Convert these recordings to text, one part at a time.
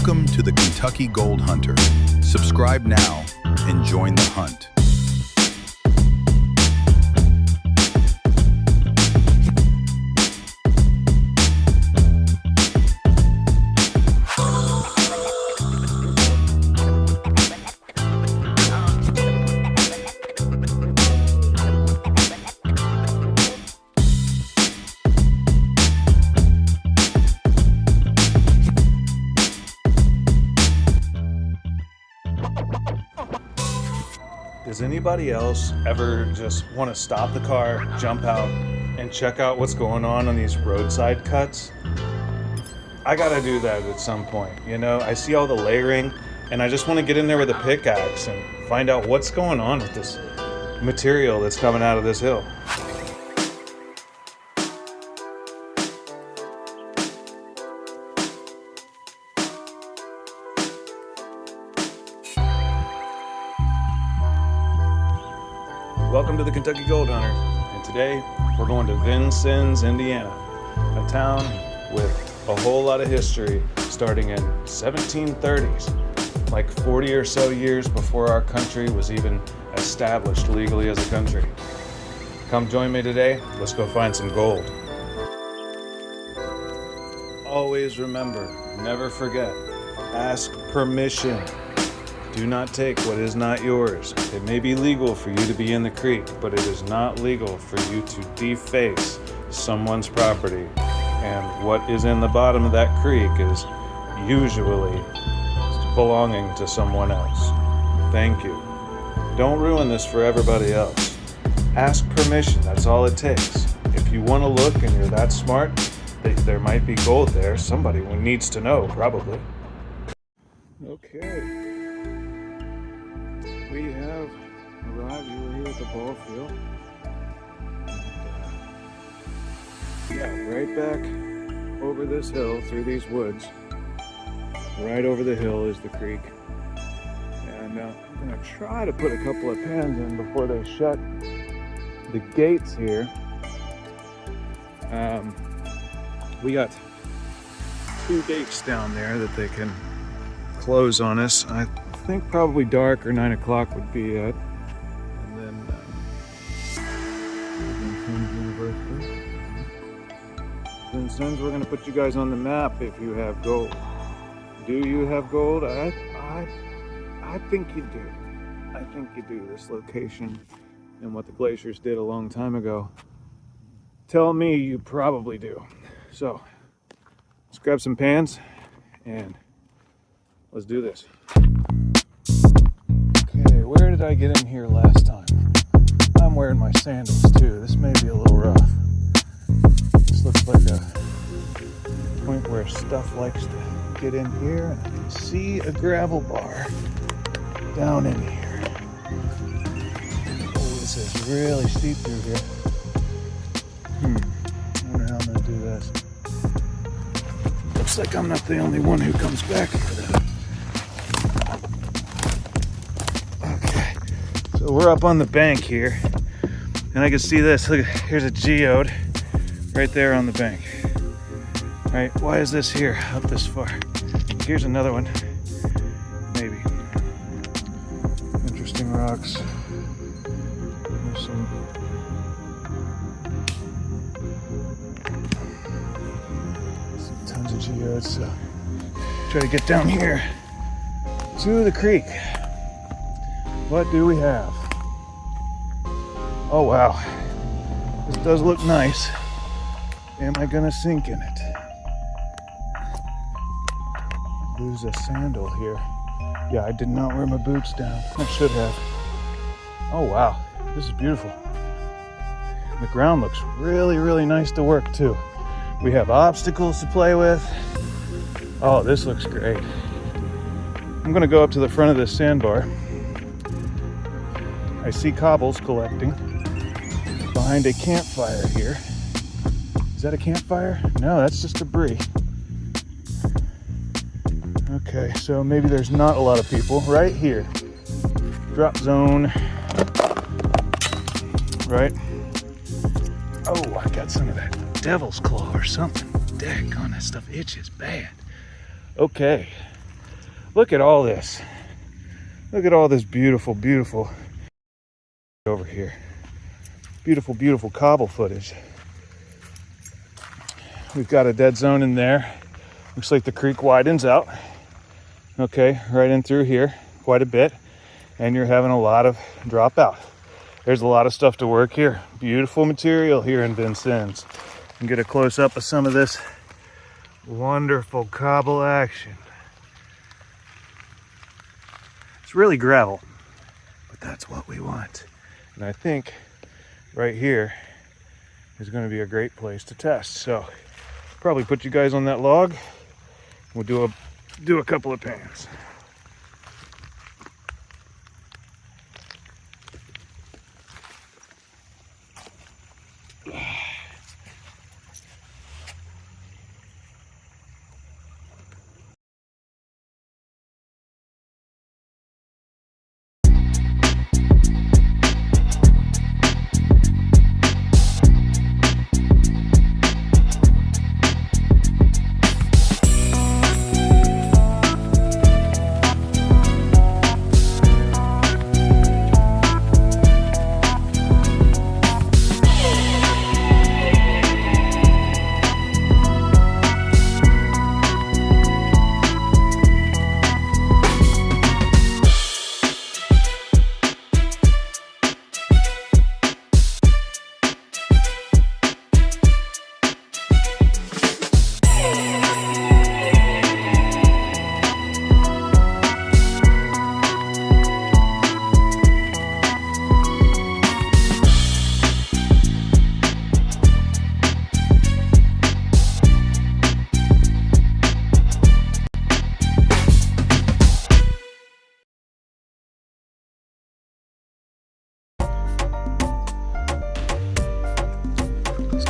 Welcome to the Kentucky Gold Hunter. Subscribe now and join the hunt. Does anybody else ever just want to stop the car, jump out, and check out what's going on these roadside cuts? I gotta do that at some point, you know? I see all the layering, and I just want to get in there with a pickaxe and find out what's going on with this material that's coming out of this hill. Welcome to the Kentucky Gold Hunter, and today we're going to Vincennes, Indiana, a town with a whole lot of history starting in 1730s, like 40 or so years before our country was even established legally as a country. Come join me today, let's go find some gold. Always remember, never forget, ask permission. Do not take what is not yours. It may be legal for you to be in the creek, but it is not legal for you to deface someone's property. And what is in the bottom of that creek is usually belonging to someone else. Thank you. Don't ruin this for everybody else. Ask permission, that's all it takes. If you want to look and you're that smart, there might be gold there. Somebody needs to know, probably. Okay. We have arrived. You were here at the ball field. Yeah, right back over this hill through these woods. Right over the hill is the creek. And I'm going to try to put a couple of pans in before they shut the gates here. We got 2 gates down there that they can close on us. I think probably dark or 9 o'clock would be it. And then Vincennes, we're going to put you guys on the map if you have gold. Do you have gold? I think you do. I think you do. This location and what the glaciers did a long time ago tell me you probably do. So let's grab some pans and let's do this. Okay, where did I get in here last time? I'm wearing my sandals too. This may be a little rough. This looks like a point where stuff likes to get in here. And I can see a gravel bar down in here. Oh, this is really steep through here. I wonder how I'm going to do this. Looks like I'm not the only one who comes back here though. So we're up on the bank here, and I can see this. Look, here's a geode right there on the bank. All right, why is this here up this far? Here's another one, maybe. Interesting rocks. There's some tons of geodes. So try to get down here to the creek. What do we have? Oh wow, this does look nice. Am I gonna sink in it? Lose a sandal here. Yeah, I did not wear my boots down. I should have. Oh wow, this is beautiful. The ground looks really, really nice to work too. We have obstacles to play with. Oh, this looks great. I'm gonna go up to the front of this sandbar. I see Cobbles collecting behind a campfire here. Is that a campfire? No, that's just debris. Okay, so maybe there's not a lot of people right here. Drop zone. Right? Oh, I got some of that devil's claw or something. Daggone, that stuff itches bad. Okay, Look at all this. Look at all this beautiful, beautiful over here. Beautiful, beautiful cobble footage. We've got a dead zone in there. Looks like the creek widens out. Okay, right in through here, quite a bit. And you're having a lot of dropout. There's a lot of stuff to work here. Beautiful material here in Vincennes. You can get a close up of some of this wonderful cobble action. It's really gravel, but that's what we want. And I think right here is going to be a great place to test. So probably put you guys on that log. We'll do a couple of pans.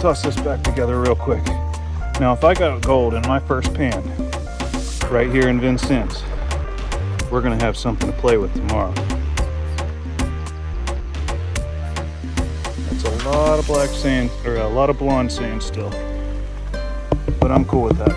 Toss this back together real quick. Now, if I got gold in my first pan right here in Vincennes, we're gonna have something to play with tomorrow. That's a lot of black sand, or a lot of blonde sand still, but I'm cool with that.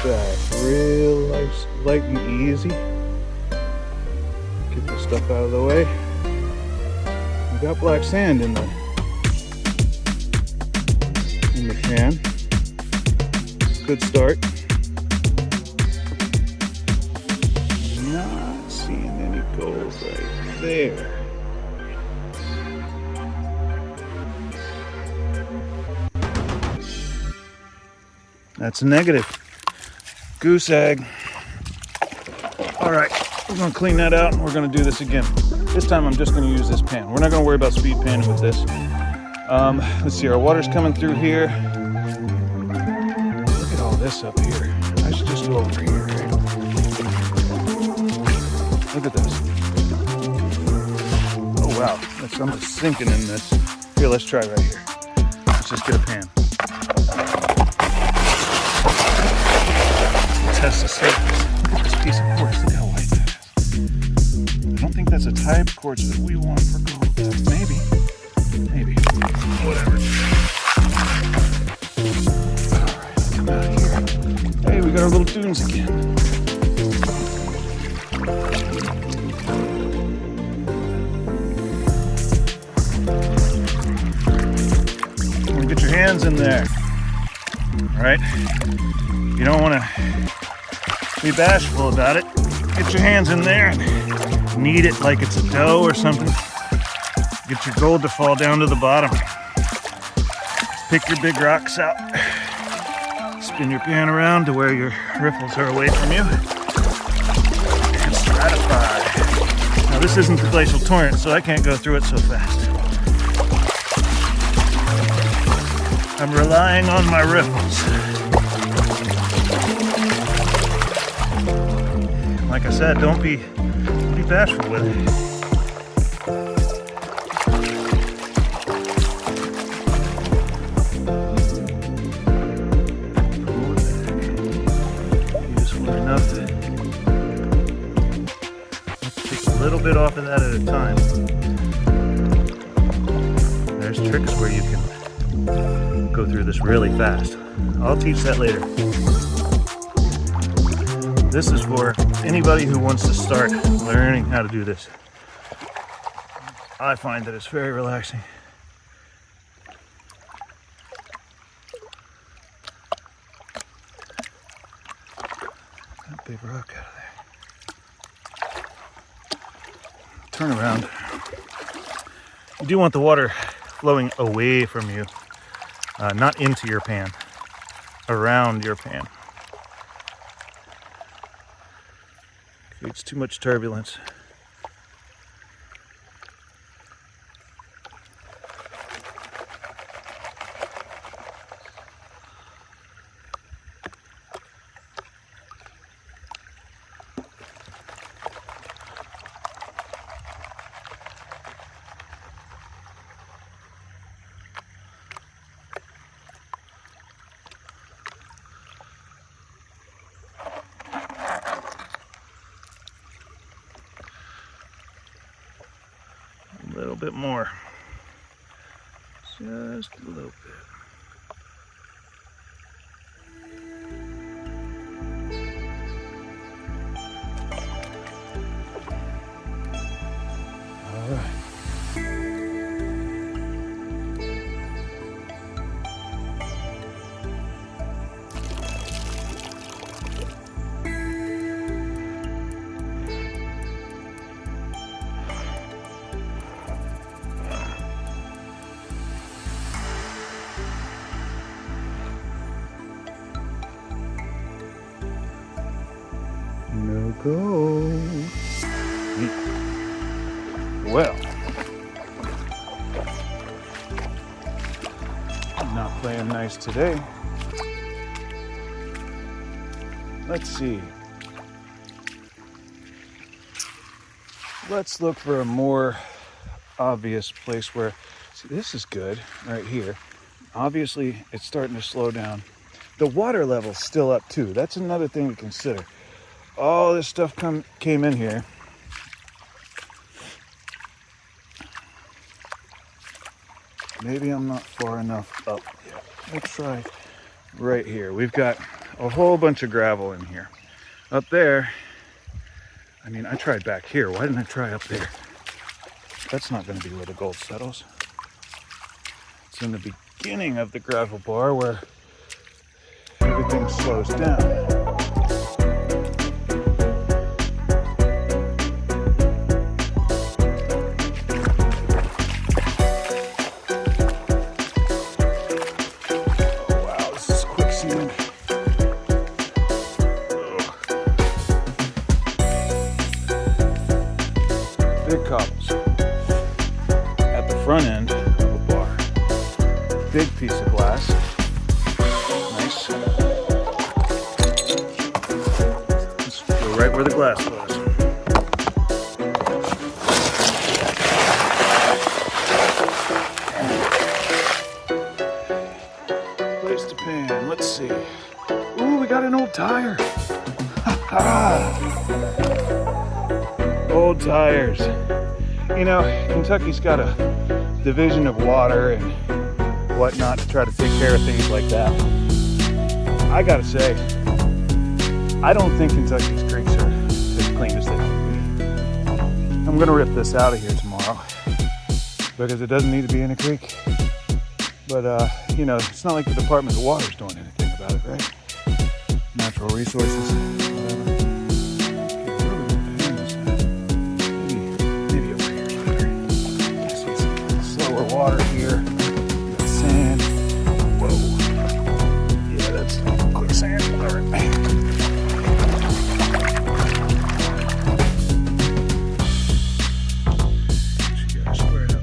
Back real light and easy. Get this stuff out of the way. We got black sand in the pan. Good start. Not seeing any gold right there. That's a negative. Goose egg. All right, we're gonna clean that out and we're gonna do this again. This time I'm just gonna use this pan. We're not gonna worry about speed panning with this. Let's see, our water's coming through here. Look at all this up here. I should just go over here. Look at this. Oh wow, I'm just sinking in this. Here, let's try right here. Let's just get a pan. Test the surface. Look at this piece of quartz. Look how white that is. I don't think that's a type of quartz that we want for gold. Maybe. Maybe. Whatever. Alright, come out here. Hey, we got our little dunes again. Come on, get your hands in there. Alright? You don't want to be bashful about it. Get your hands in there and knead it like it's a dough or something. Get your gold to fall down to the bottom. Pick your big rocks out. Spin your pan around to where your riffles are away from you. And stratify. Now this isn't the glacial torrent, so I can't go through it so fast. I'm relying on my riffles. My like I said, don't be bashful with it. Useful enough to take a little bit off of that at a time. There's tricks where you can go through this really fast. I'll teach that later. This is for anybody who wants to start learning how to do this. I find that it's very relaxing. That big rock out of there. Turn around. You do want the water flowing away from you, not into your pan, around your pan. Creates too much turbulence. A little bit more. Just a little bit. All right. No go. Well, I'm not playing nice today. Let's see. Let's look for a more obvious place where, see, this is good right here. Obviously, it's starting to slow down. The water level's still up too. That's another thing to consider. All this stuff came in here. Maybe I'm not far enough up yet. We'll try right here. We've got a whole bunch of gravel in here. Up there, I mean, I tried back here. Why didn't I try up there? That's not going to be where the gold settles. It's in the beginning of the gravel bar where everything slows down. Big cobbles at the front end of a bar. Big piece of glass. Nice. Let's go right where the glass was. Place the pan. Let's see. Ooh, we got an old tire. Ha ha! Old tires. You know, Kentucky's got a division of water and whatnot to try to take care of things like that. I gotta say, I don't think Kentucky's creeks are as clean as they can be. I'm gonna rip this out of here tomorrow because it doesn't need to be in a creek. But, you know, it's not like the Department of Water's doing anything about it, right? Natural resources. Water here, got sand. Whoa. Yeah, that's quicksand. All right. She got squared up.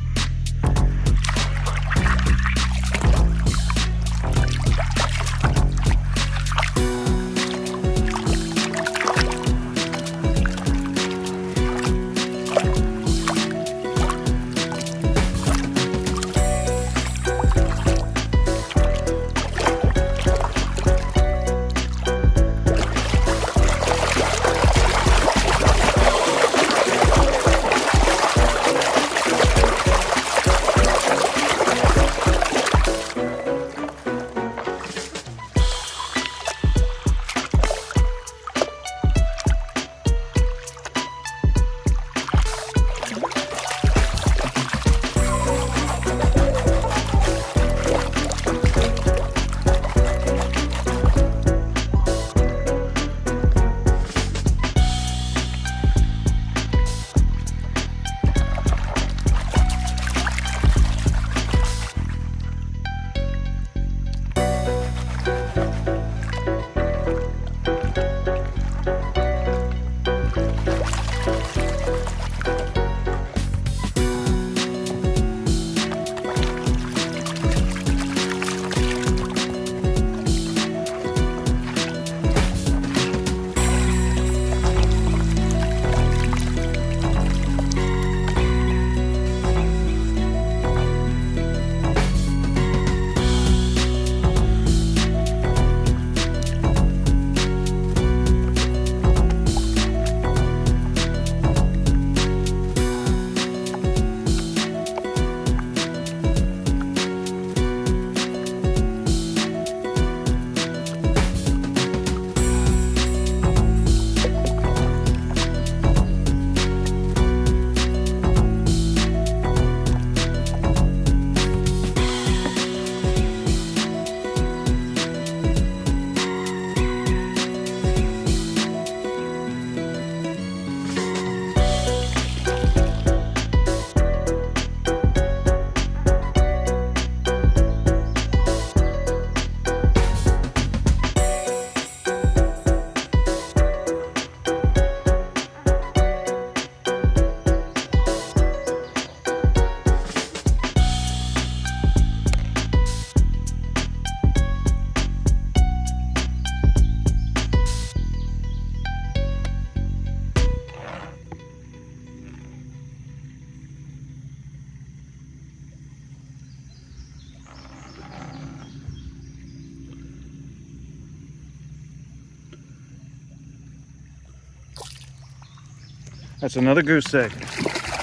That's another goose egg.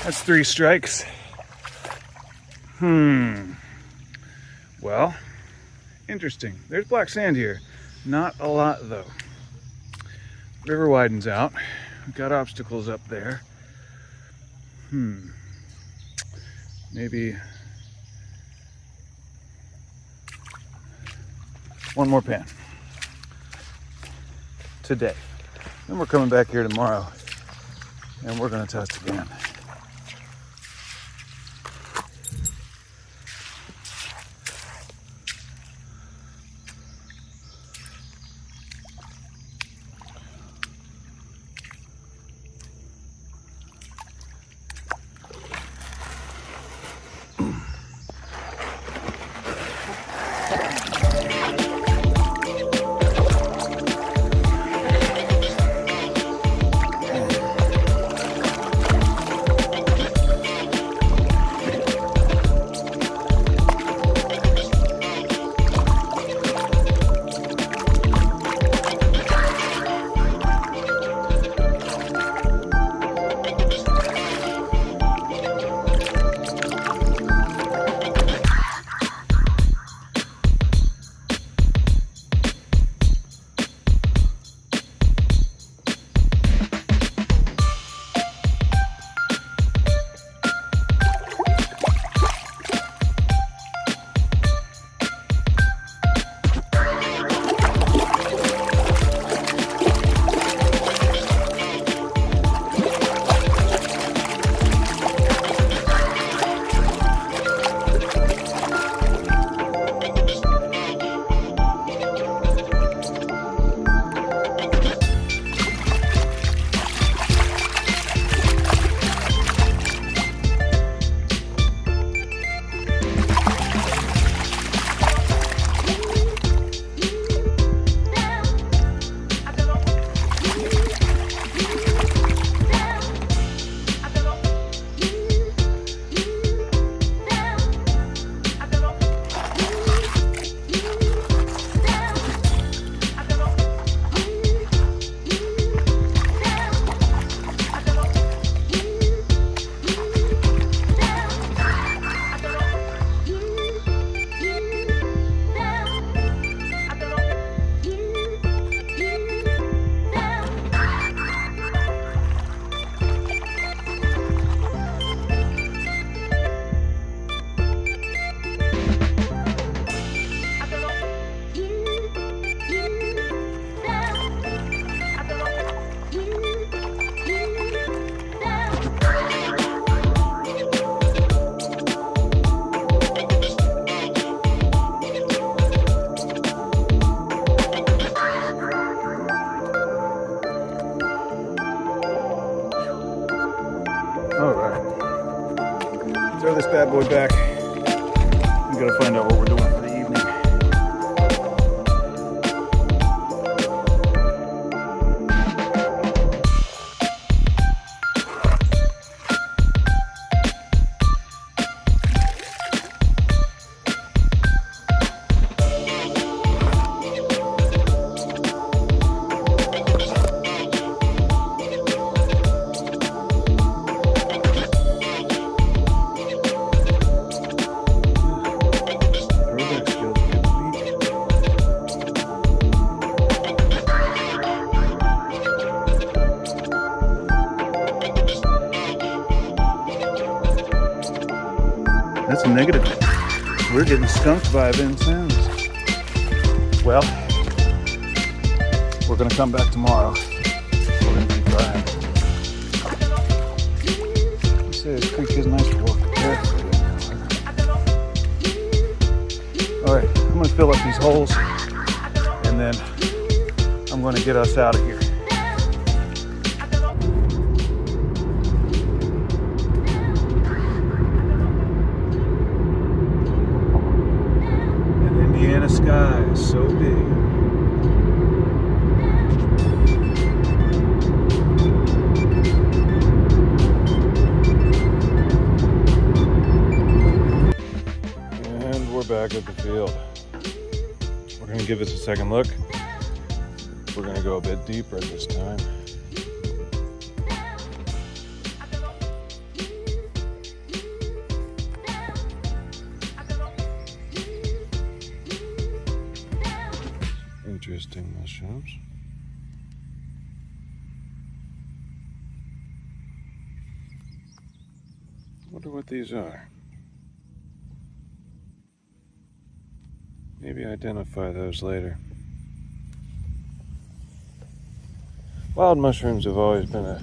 That's 3 strikes. Well, interesting. There's black sand here. Not a lot though. River widens out. We've got obstacles up there. Maybe one more pan today. Then we're coming back here tomorrow and we're gonna test again. Throw this bad boy back. I'm gonna find out what we're doing for the evening. That's a negative. We're getting skunked by Vincennes. Well, we're gonna come back tomorrow. We're gonna be trying. I say this creek is nice to walk barefoot in. All right, I'm gonna fill up these holes and then I'm gonna get us out of here. The sky is so big. And we're back at the field. We're going to give this a second look. We're going to go a bit deeper this time. interesting mushrooms. Wonder what these are. Maybe identify those later. Wild mushrooms have always been a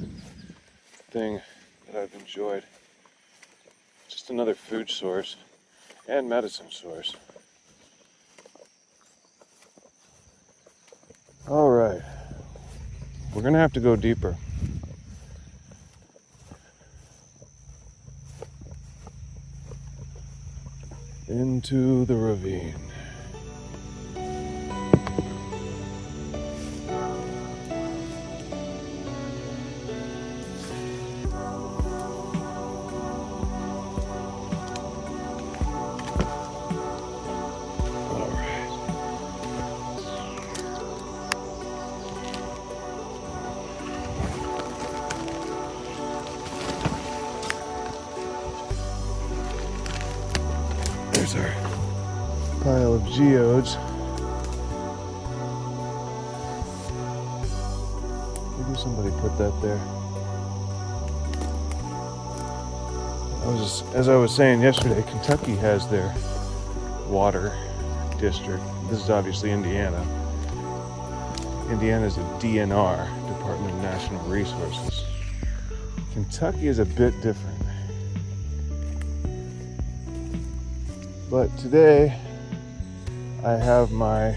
thing that I've enjoyed. Just another food source and medicine source. All right, we're gonna have to go deeper. Into the ravine. There's our pile of geodes. Maybe somebody put that there. As I was saying yesterday, Kentucky has their water district. This is obviously Indiana. Indiana is a DNR, Department of National Resources. Kentucky is a bit different. But today, I have my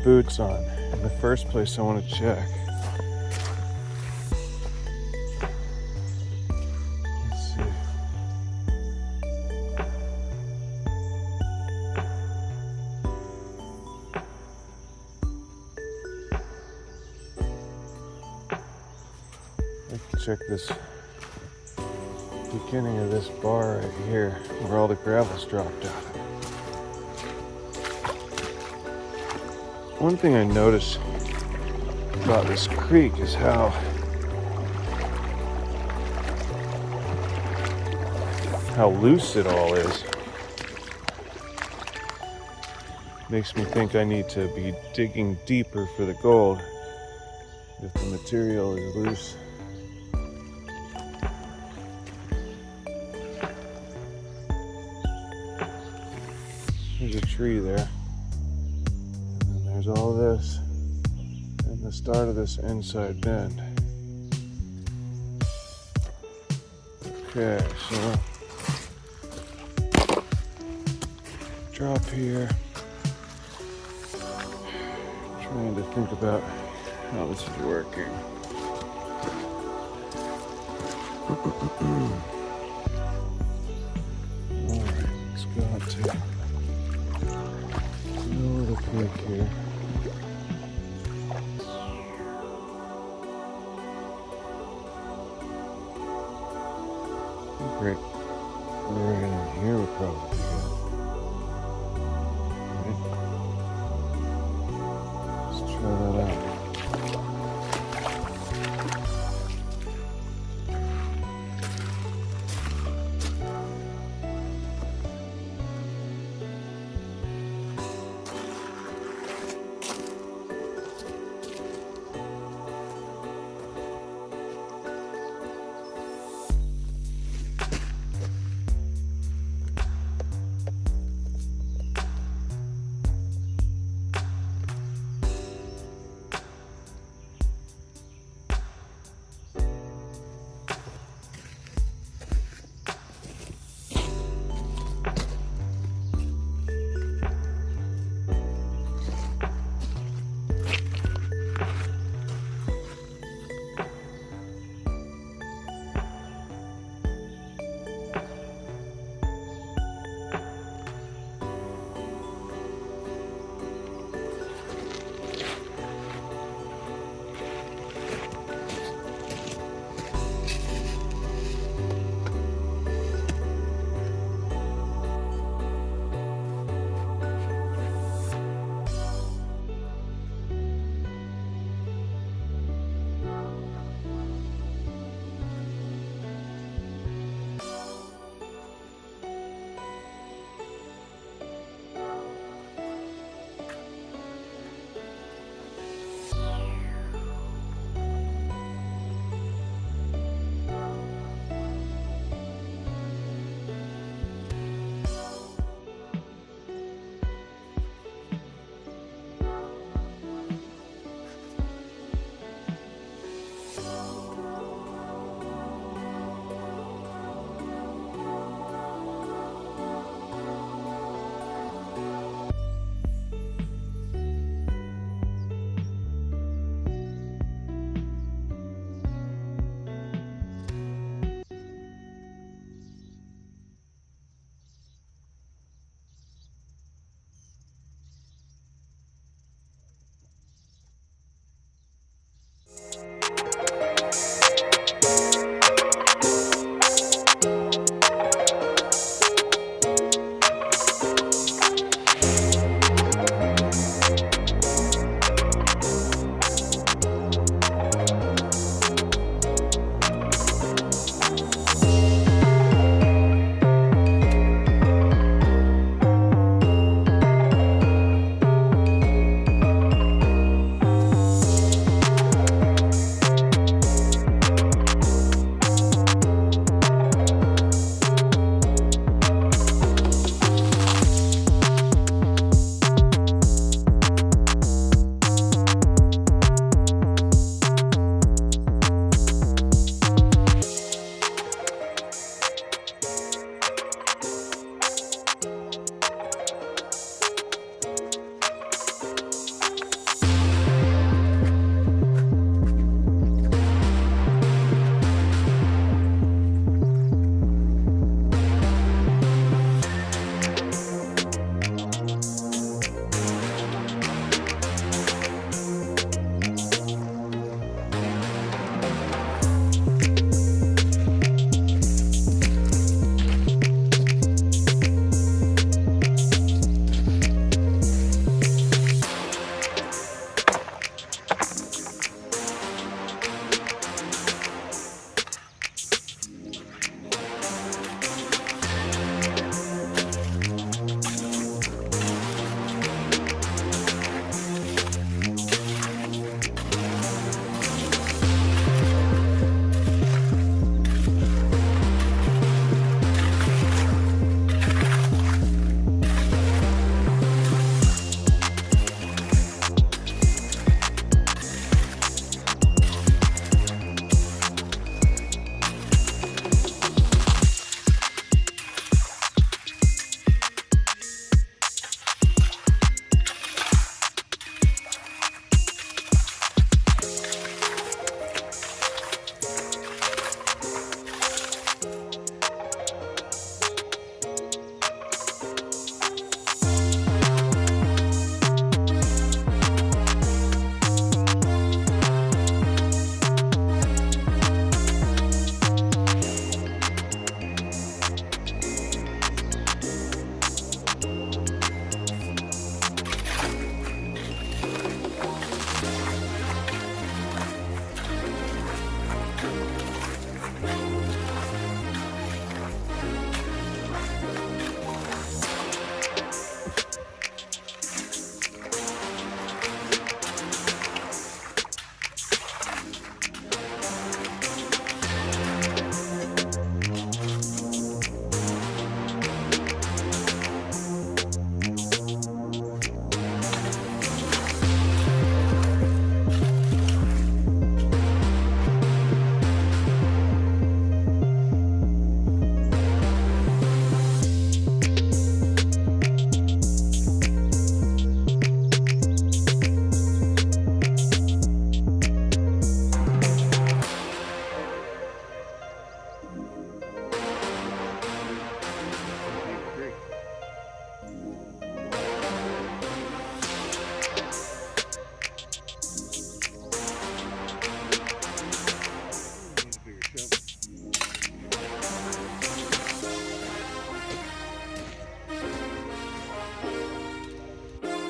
boots on. And the first place I want to check. Let's see. I can check this beginning of this bar right here where all the gravel's dropped out. One thing I noticed about this creek is how loose it all is. Makes me think I need to be digging deeper for the gold if the material is loose. There's a tree there, and then there's all this, and the start of this inside bend. Okay, so drop here. Trying to think about how this is working. Alright, let's go out to the creek here. Great. Right in here would probably be good. Right. Let's try that out.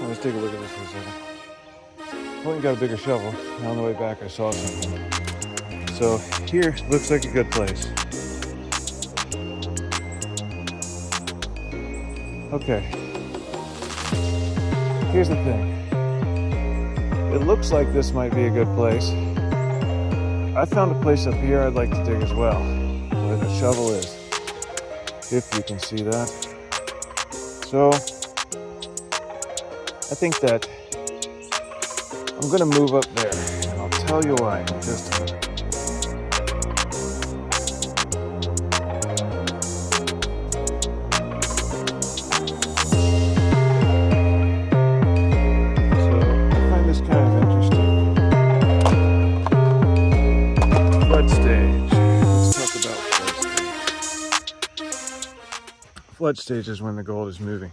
Let's take a look at this for a second. I went and got a bigger shovel, and on the way back I saw something. So here looks like a good place. Okay. Here's the thing. It looks like this might be a good place. I found a place up here I'd like to dig as well, where the shovel is, if you can see that. So, I think that I'm gonna move up there, and I'll tell you why in just a minute. Flood stage is when the gold is moving.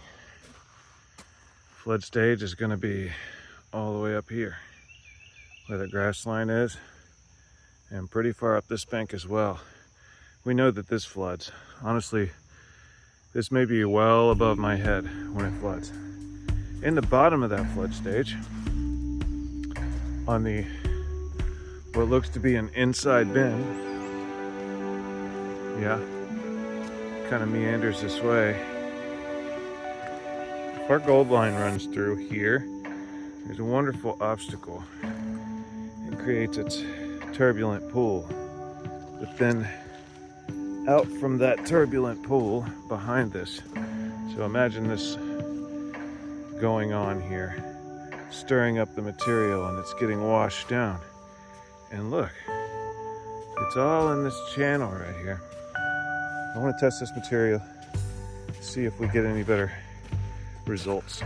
Flood stage is going to be all the way up here where the grass line is, and pretty far up this bank as well. We know that this floods. Honestly, this may be well above my head when it floods. In the bottom of that flood stage, on the what looks to be an inside bend, yeah, kind of meanders this way. If our gold line runs through here, there's a wonderful obstacle. It creates its turbulent pool. But then out from that turbulent pool behind this. So imagine this going on here, stirring up the material, and it's getting washed down. And look, it's all in this channel right here. I want to test this material, see if we get any better results.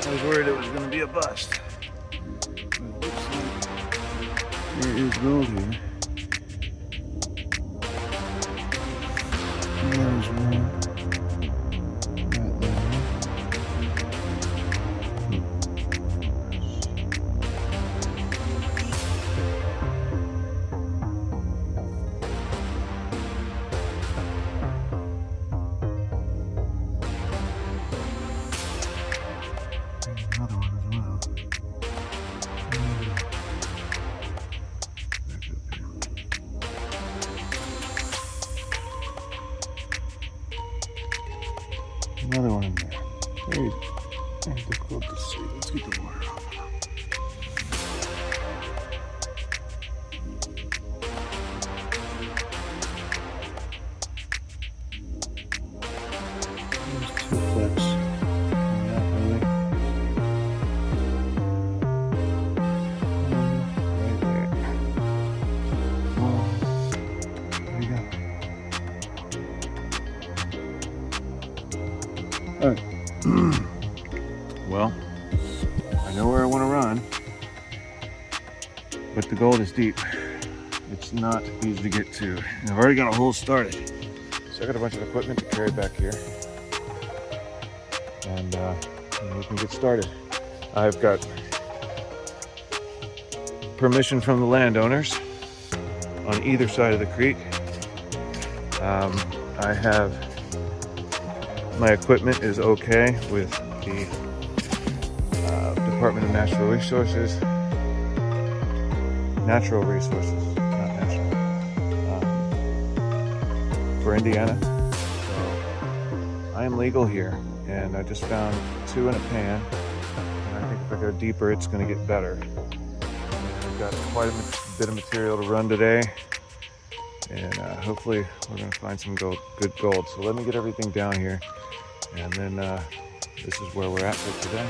I was worried it was going to be a bust. It looks like there is gold here. There's one. Right there. Another one as well. Another one in there. Very difficult to see. Let's get the water off. There's 2 flecks. Not really. Right there. There you go. Alright. Well, I know where I want to run, but the gold is deep. It's not easy to get to. And I've already got a hole started. So I got a bunch of equipment to carry back here. And we can get started. I've got permission from the landowners on either side of the creek. I have my equipment is okay with the Department of Natural Resources. Natural Resources, not natural. For Indiana. So I am legal here, and I just found 2 in a pan. And I think if I go deeper, it's going to get better. I've got quite a bit of material to run today, and hopefully we're going to find some good gold. So let me get everything down here, and then this is where we're at for today.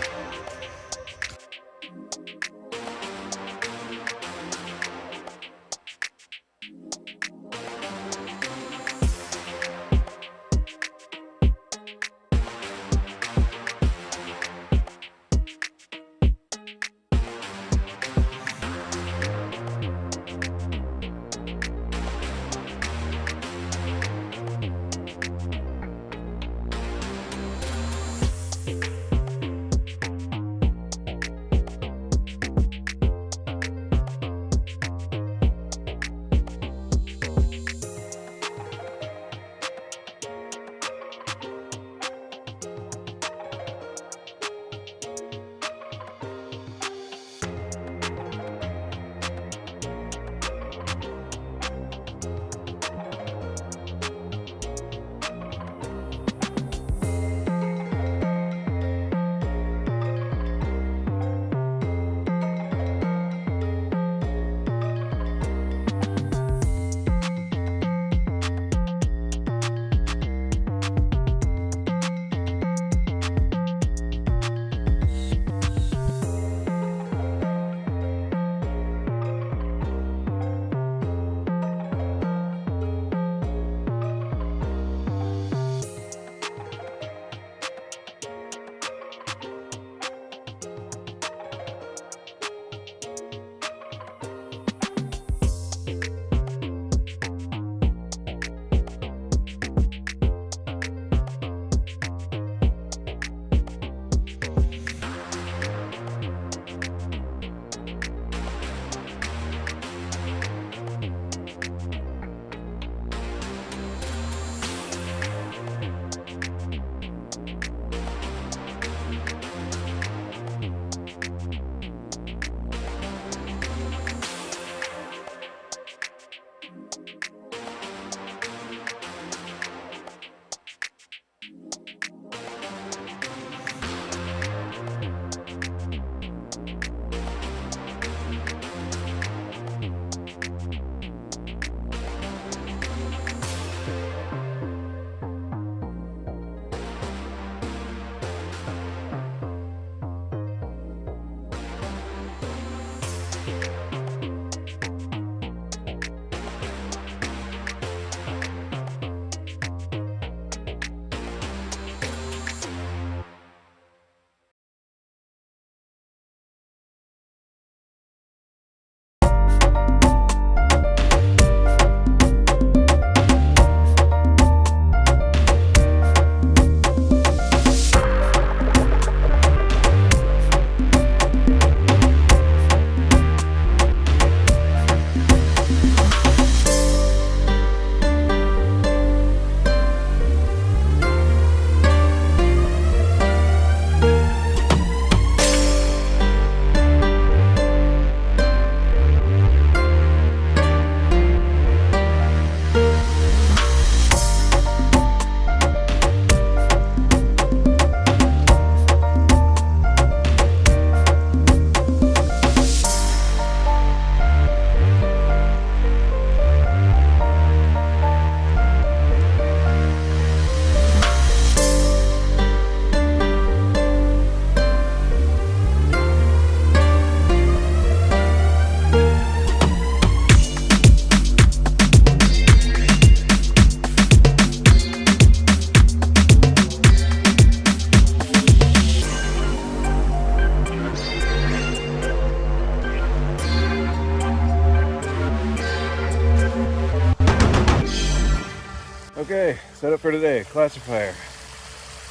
setup for today, Classifier.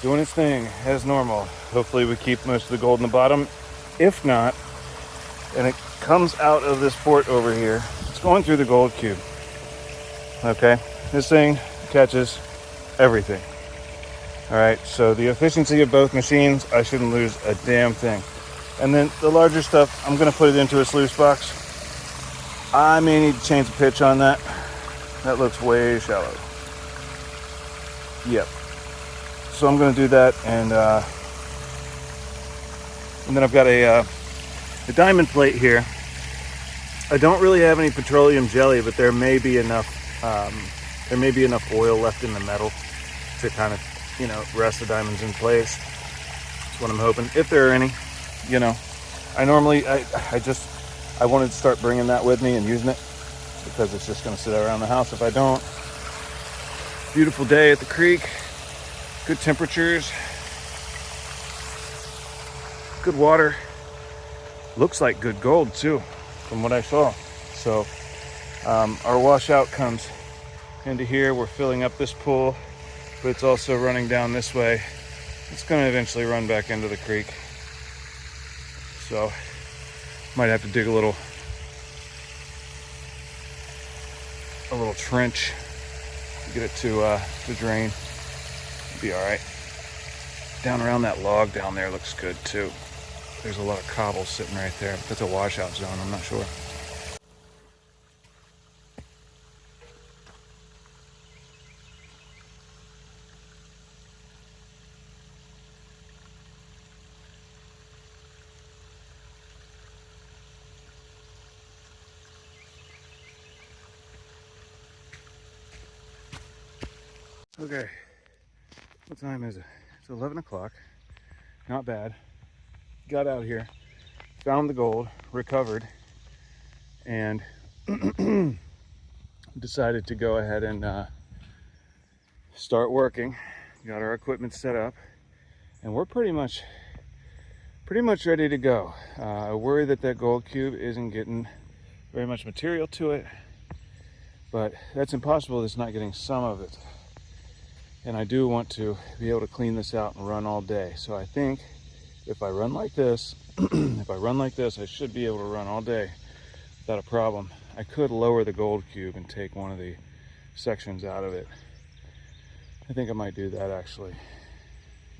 Doing its thing as normal. Hopefully we keep most of the gold in the bottom. If not, and it comes out of this port over here, it's going through the gold cube. Okay, this thing catches everything. All right, so the efficiency of both machines, I shouldn't lose a damn thing. And then the larger stuff, I'm gonna put it into a sluice box. I may need to change the pitch on that. That looks way shallow. Yep. So I'm gonna do that, and then I've got a diamond plate here. I don't really have any petroleum jelly, but there may be enough oil left in the metal to kind of, you know, rest the diamonds in place. That's what I'm hoping, if there are any. You know, I wanted to start bringing that with me and using it, because it's just going to sit around the house if I don't. Beautiful day at the creek, good temperatures, good water. Looks like good gold too, from what I saw. So our washout comes into here. We're filling up this pool, but it's also running down this way. It's going to eventually run back into the creek. So might have to dig a little trench to get it to drain. It'll be all right. Down around that log down there looks good too. There's a lot of cobbles sitting right there. That's a washout zone, I'm not sure. Okay, what time is it? It's 11 o'clock. Not bad. Got out here, found the gold, recovered, and decided to go ahead and start working. Got our equipment set up, and we're pretty much ready to go. I worry that gold cube isn't getting very much material to it, but that's impossible. It's not getting some of it. And I do want to be able to clean this out and run all day. So I think if I run like this, I should be able to run all day without a problem. I could lower the gold cube and take one of the sections out of it. I think I might do that actually.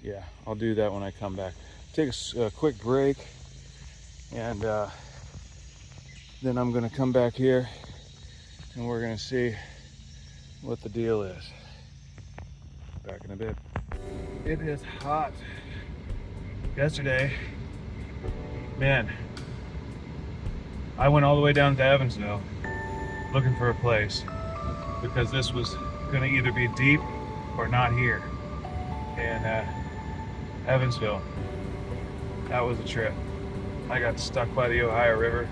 Yeah, I'll do that when I come back. Take a quick break, and then I'm gonna come back here and we're gonna see what the deal is. Back in a bit. It is hot. Yesterday, man, I went all the way down to Evansville looking for a place, because this was gonna either be deep or not here. And Evansville, that was a trip. I got stuck by the Ohio River.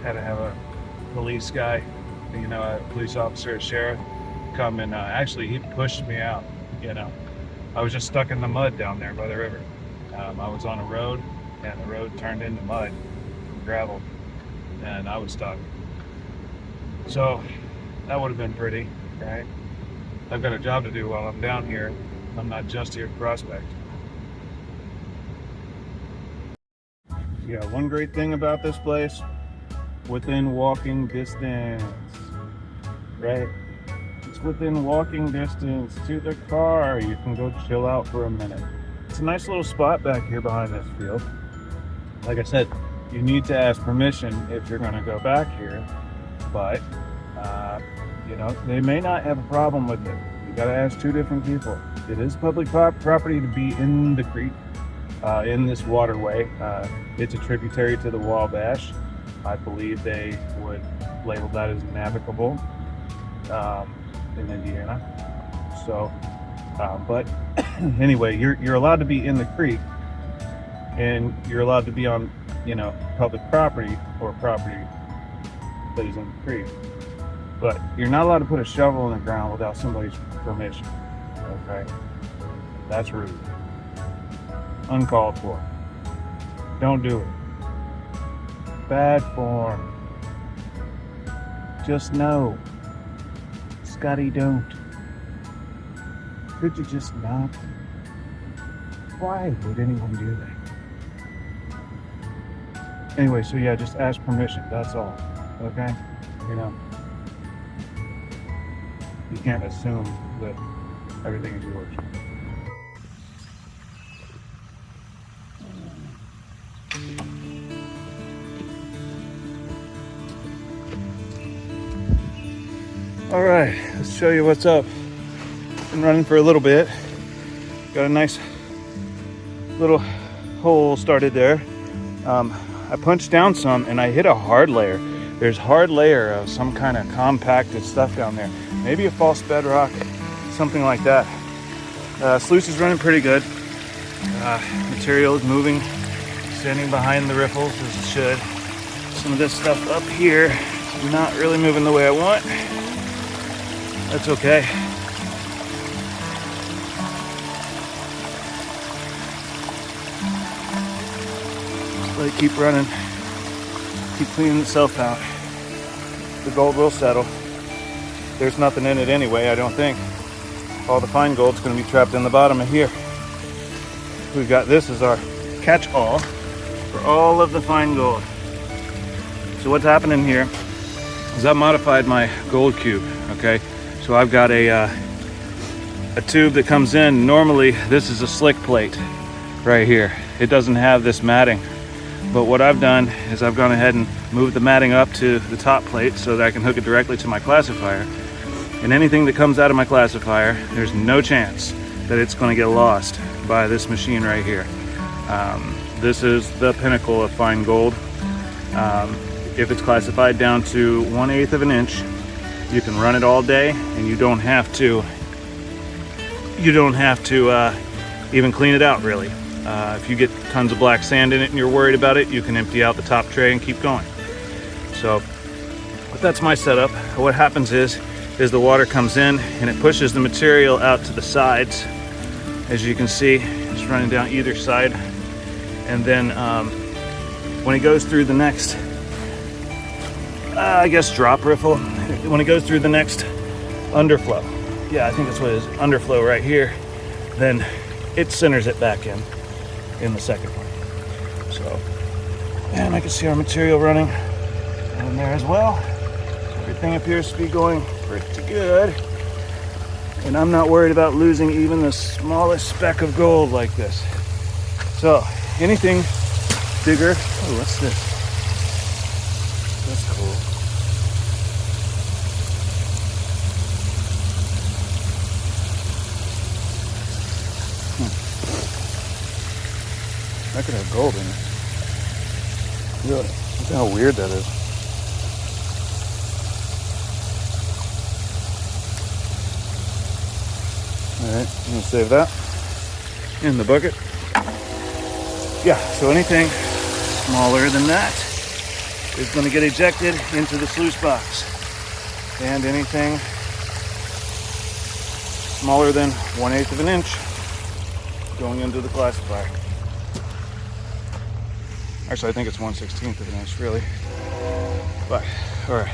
Had to have a police guy, you know, a police officer, a sheriff, come and actually he pushed me out. You know, I was just stuck in the mud down there by the river. I was on a road, and the road turned into mud, gravel, and I was stuck. So that would have been pretty, right? I've got a job to do while I'm down here. I'm not just here to prospect. Yeah, one great thing about this place, within walking distance, right? It's within walking distance to the car. You can go chill out for a minute. It's a nice little spot back here behind this field. Like I said, you need to ask permission if you're going to go back here, but you know, they may not have a problem with it. You got to ask two different people. It is public property to be in the creek, in this waterway. It's a tributary to the Wabash. I believe they would label that as navigable in Indiana. So, but anyway, you're allowed to be in the creek, and you're allowed to be on, you know, public property or property that is in the creek. But you're not allowed to put a shovel in the ground without somebody's permission. Okay, that's rude. Uncalled for. Don't do it. Bad form. Just no. Scotty, don't. Could you just not? Why would anyone do that? Anyway, so yeah, just ask permission, that's all. Okay? You know, you can't assume that everything is yours. All right, let's show you what's up. Been running for a little bit. Got a nice little hole started there. I punched down some and I hit a hard layer. There's hard layer of some kind of compacted stuff down there. Maybe a false bedrock, something like that. Sluice is running pretty good. Material is moving, standing behind the riffles as it should. Some of this stuff up here is not really moving the way I want. That's okay. Let it keep running. Keep cleaning itself out. The gold will settle. There's nothing in it anyway, I don't think. All the fine gold's going to be trapped in the bottom of here. We've got this as our catch-all for all of the fine gold. So what's happening here is I've modified my gold cube, okay? So I've got a tube that comes in. Normally this is a slick plate right here. It doesn't have this matting. But what I've done is I've gone ahead and moved the matting up to the top plate so that I can hook it directly to my classifier. And anything that comes out of my classifier, there's no chance that it's going to get lost by this machine right here. This is the pinnacle of fine gold. If it's classified down to 1/8 of an inch, you can run it all day and you don't have to even clean it out really. If you get tons of black sand in it and you're worried about it, you can empty out the top tray and keep going. So, but that's my setup. What happens is the water comes in and it pushes the material out to the sides. As you can see, it's running down either side. And then when it goes through the next, I guess drop riffle, when it goes through the next underflow, yeah, I think that's what it is, underflow right here, then it centers it back in the second one. So, and I can see our material running in there as well. Everything appears to be going pretty good. And I'm not worried about losing even the smallest speck of gold like this. So, anything bigger, oh, what's this? That's cool. That could have gold in it. Really? Look how weird that is. Alright, I'm going to save that in the bucket. Yeah, so anything smaller than that is going to get ejected into the sluice box. And anything smaller than 1/8 of an inch going into the classifier. Actually, I think it's 1/16 of an inch, really. But, all right.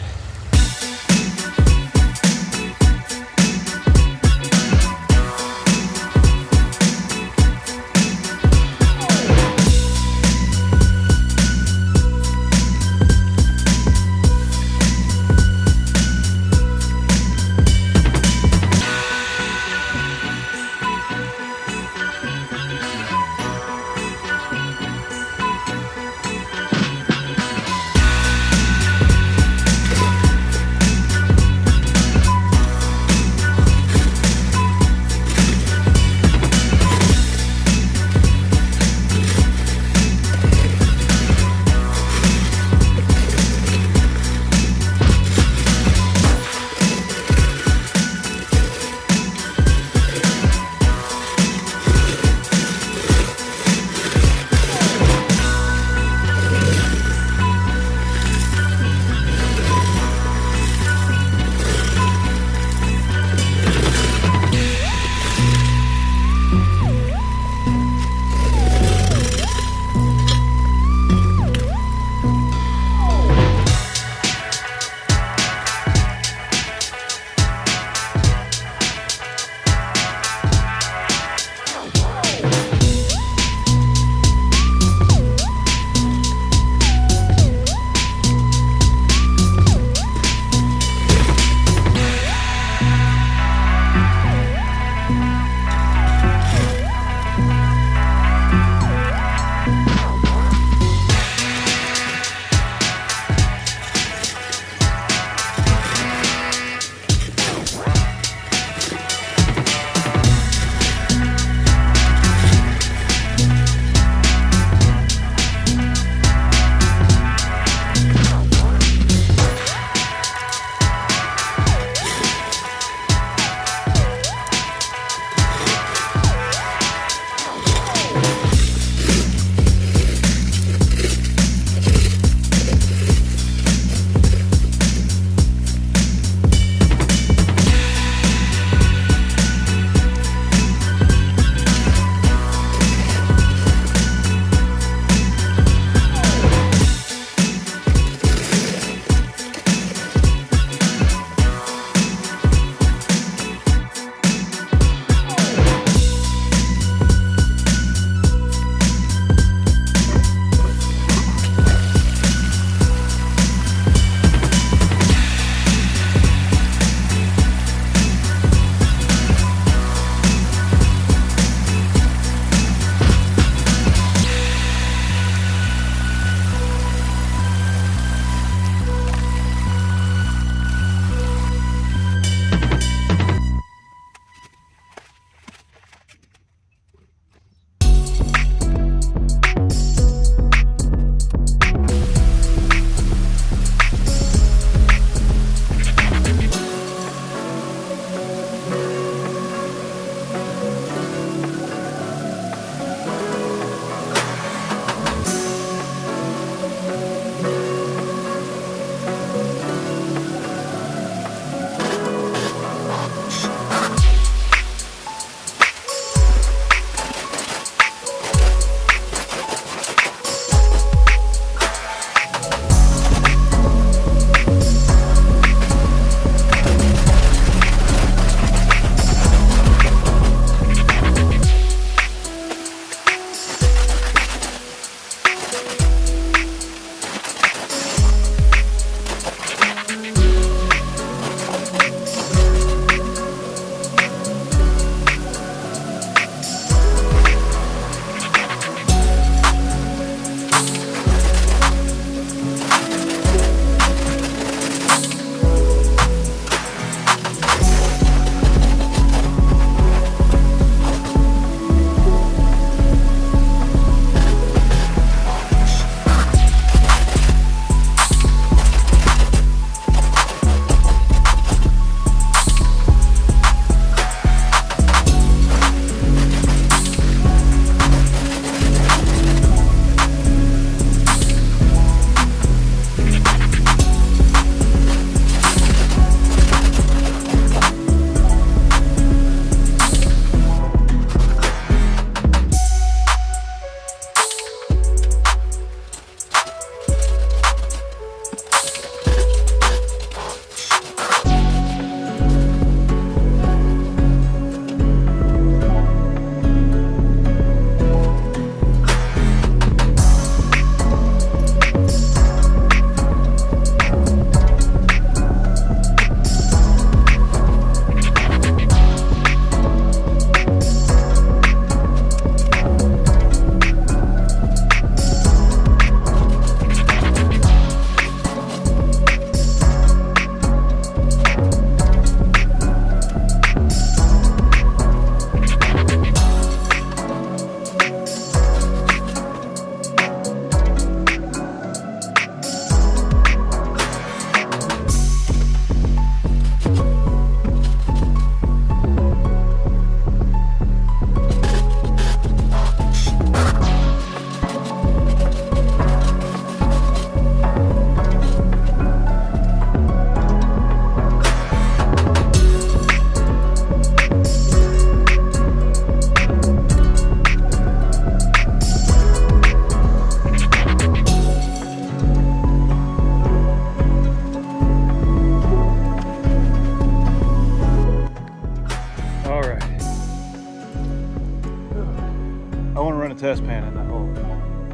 pan in that hole.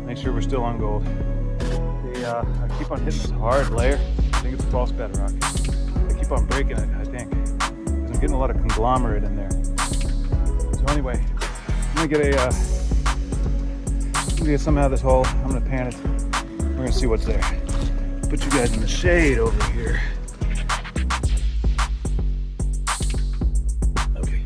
Make sure we're still on gold. I keep on hitting this hard layer. I think it's false bedrock. I keep on breaking it, I think, because I'm getting a lot of conglomerate in there. So anyway, I'm gonna get some out of this hole. I'm gonna pan it. We're gonna see what's there. Put you guys in the shade over here. Okay.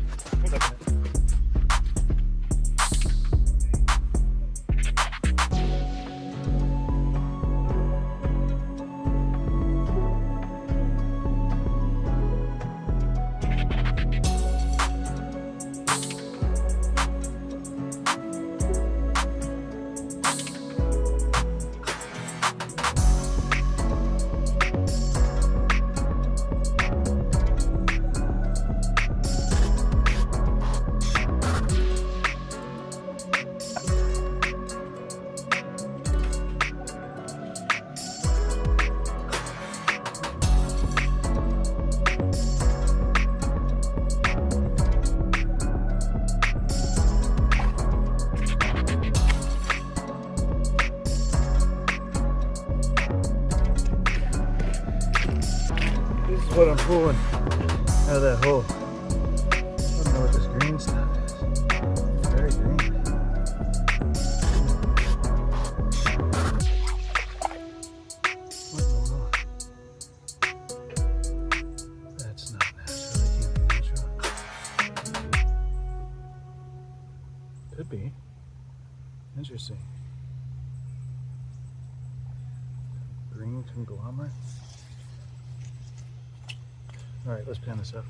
What I'm pulling out of that hole. I don't know what this green stuff is. It's very green. What in the world? That's not natural. That can't be natural. Could be. Interesting. Green conglomerate. All right, let's pan this up.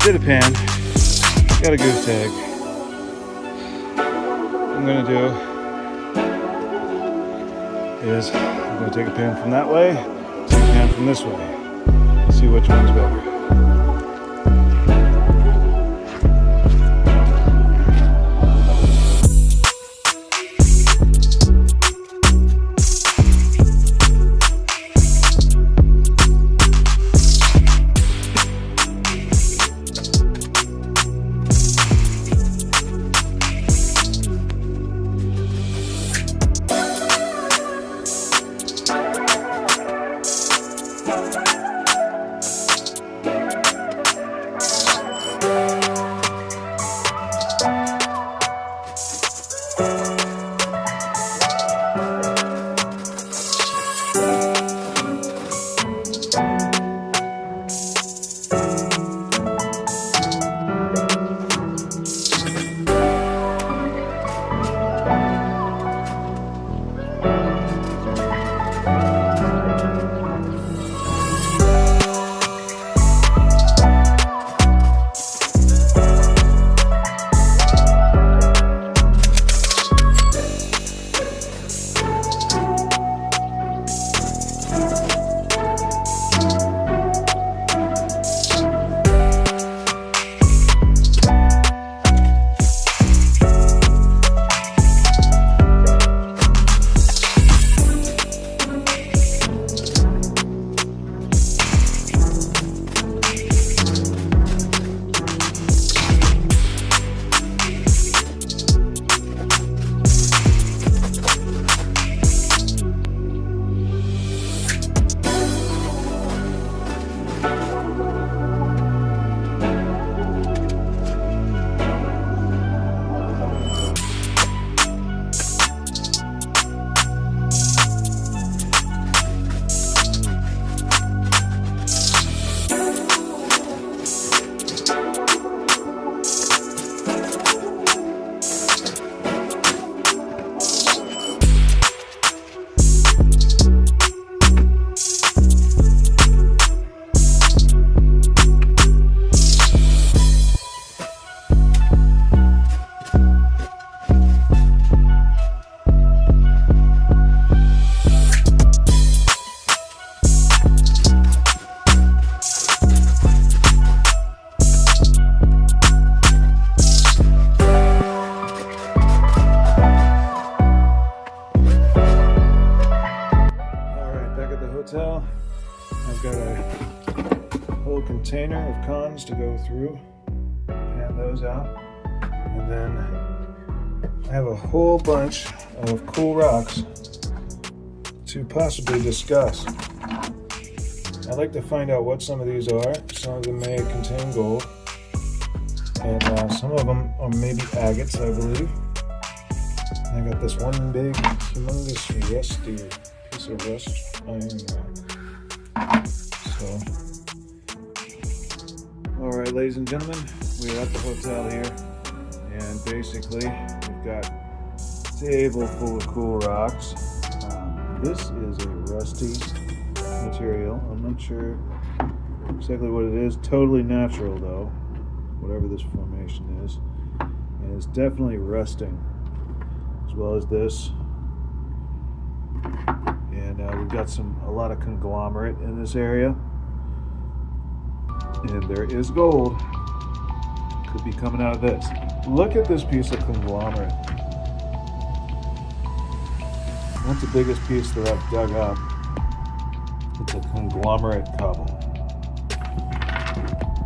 Did a pan, got a goose tag. What I'm gonna do is I'm gonna take a pan from that way, take a pan from this way, see which one's better. of cons to go through, pan those out, and then I have a whole bunch of cool rocks to possibly discuss. I'd like to find out what some of these are. Some of them may contain gold, and some of them are maybe agates, I believe. And I got this one big, humongous, rusty piece of rust iron rock. So, all right, ladies and gentlemen, we're at the hotel here, and basically we've got a table full of cool rocks. This is a rusty material. I'm not sure exactly what it is. Totally natural though, whatever this formation is. And it's definitely rusting, as well as this. And we've got a lot of conglomerate in this area. And there is gold. Could be coming out of this. Look at this piece of conglomerate. That's the biggest piece that I've dug up. It's a conglomerate cobble.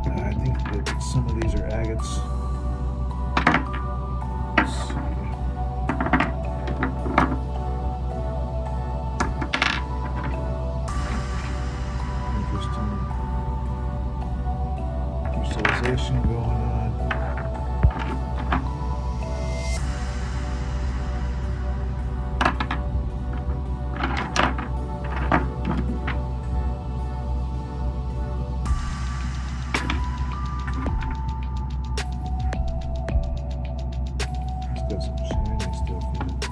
I think that some of these are agates. Let's see. Interesting crystallization going on. Got some shiny stuff in it.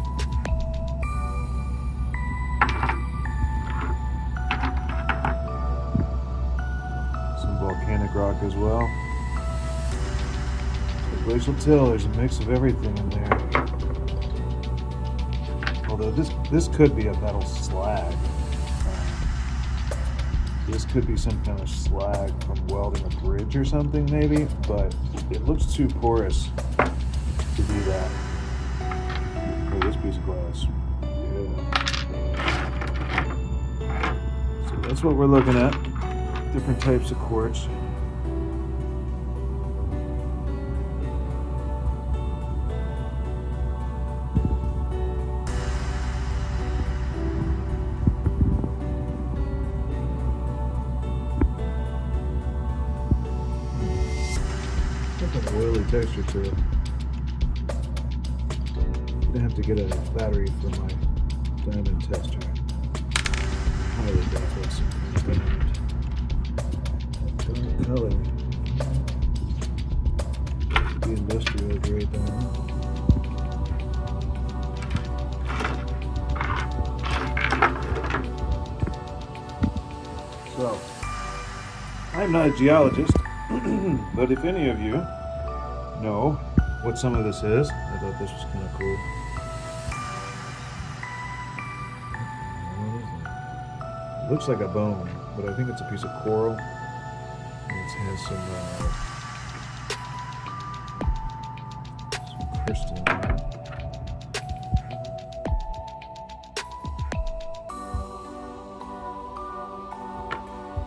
Some volcanic rock as well. The glacial till, there's a mix of everything in there. Although this could be a metal slag. This could be some kind of slag from welding a bridge or something maybe, but it looks too porous to do that. Oh, this piece of glass. Yeah. So that's what we're looking at. Different types of quartz. Got an oily texture to it. I have to get a battery for my diamond tester. Highly doubt that's some kind of diamond. Dark color. The industrial grade diamond. So, I'm not a geologist, but if any of you know what some of this is, I thought this was kind of cool. It looks like a bone, but I think it's a piece of coral. And it has some crystal in it.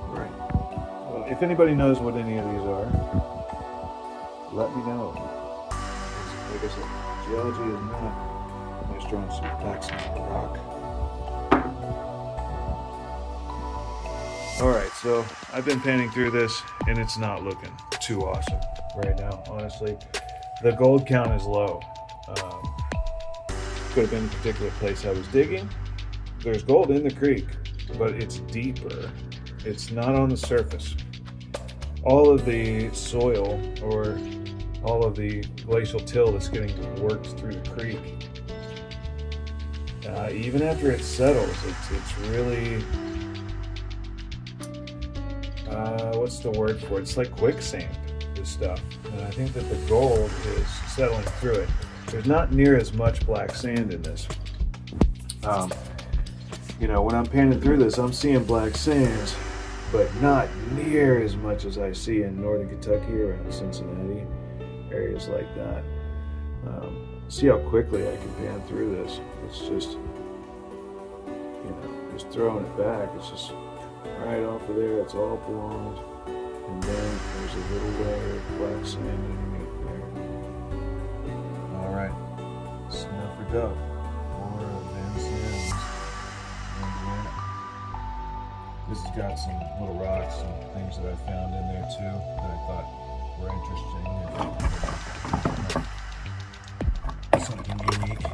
Right. Well, if anybody knows what any of these are, let me know. Like I said, geology is not my strong suit. Facts on the rock. Alright, so I've been panning through this and it's not looking too awesome right now, honestly. The gold count is low. Could have been the particular place I was digging. There's gold in the creek, but it's deeper. It's not on the surface. All of the soil, or all of the glacial till that's getting worked through the creek, even after it settles, it's really... what's the word for it? It's like quicksand, this stuff. And I think that the gold is settling through it. There's not near as much black sand in this. You know, when I'm panning through this, I'm seeing black sands, but not near as much as I see in northern Kentucky or in Cincinnati, areas like that. See how quickly I can pan through this. It's just, you know, just throwing it back. It's just right off of there. It's all blonde. And then there's a little layer of black sand underneath there. Alright, snuff it up for Vincennes, Indiana. This has got some little rocks and things that I found in there too that I thought were interesting. Something unique.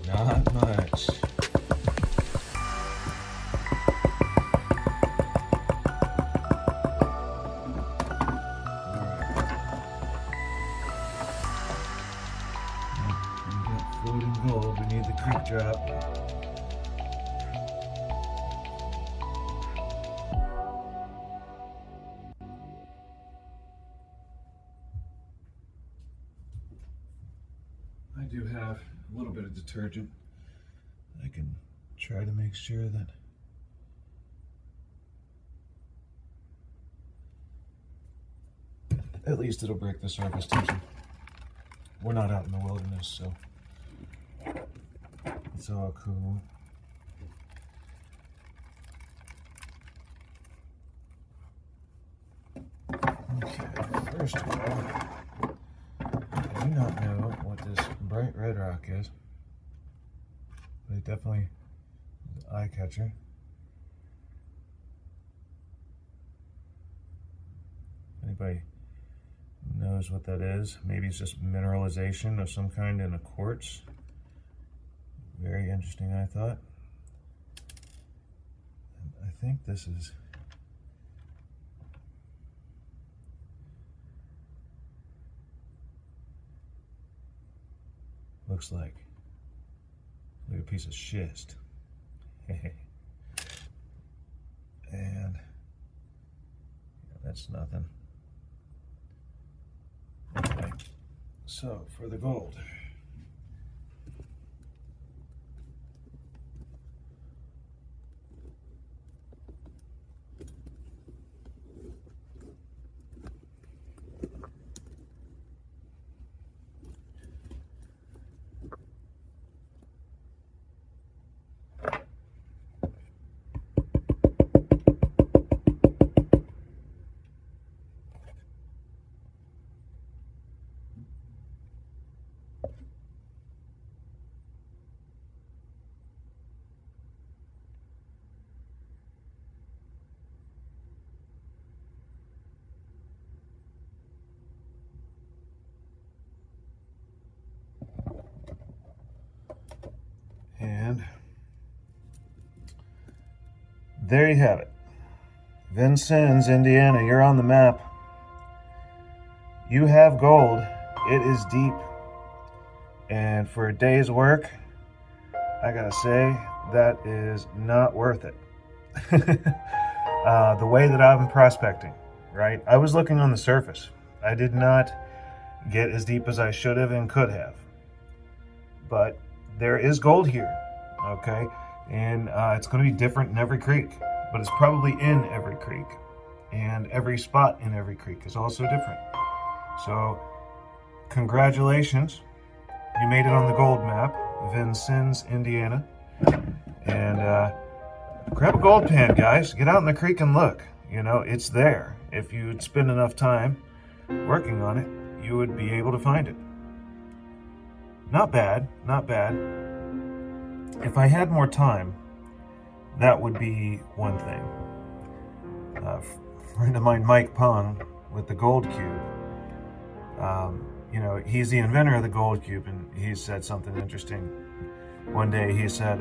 Not much. Floating gold, we need the creek drop. I do have a little bit of detergent. I can try to make sure that at least it'll break the surface tension. We're not out in the wilderness, so it's all cool. Okay, first of all, I do not know what this bright red rock is, but it definitely is an eye catcher. Anybody knows what that is? Maybe it's just mineralization of some kind in a quartz. Very interesting, I thought. And I think this is looks like a piece of schist. And that's nothing. Okay, so for the gold. And there you have it. Vincennes, Indiana, you're on the map. You have gold. It is deep. And for a day's work, I gotta say, that is not worth it. The way that I've been prospecting, right? I was looking on the surface. I did not get as deep as I should have and could have. But there is gold here, okay? And it's going to be different in every creek, but it's probably in every creek. And every spot in every creek is also different. So, congratulations. You made it on the gold map, Vincennes, Indiana. And grab a gold pan, guys. Get out in the creek and look. You know, it's there. If you'd spend enough time working on it, you would be able to find it. Not bad, not bad. If I had more time, that would be one thing. A friend of mine, Mike Pung, with the gold cube, you know, he's the inventor of the gold cube, and he said something interesting. One day he said,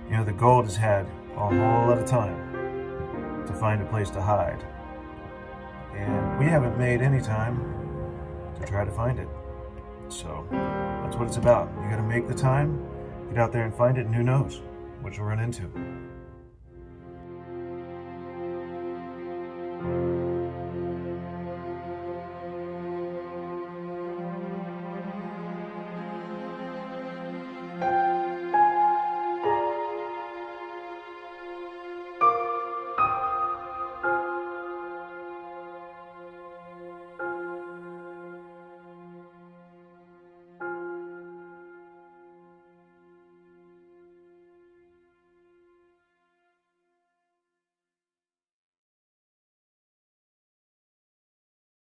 you know, the gold has had a whole lot of time to find a place to hide. And we haven't made any time to try to find it. So that's what it's about. You got to make the time, get out there and find it, and who knows what you'll run into.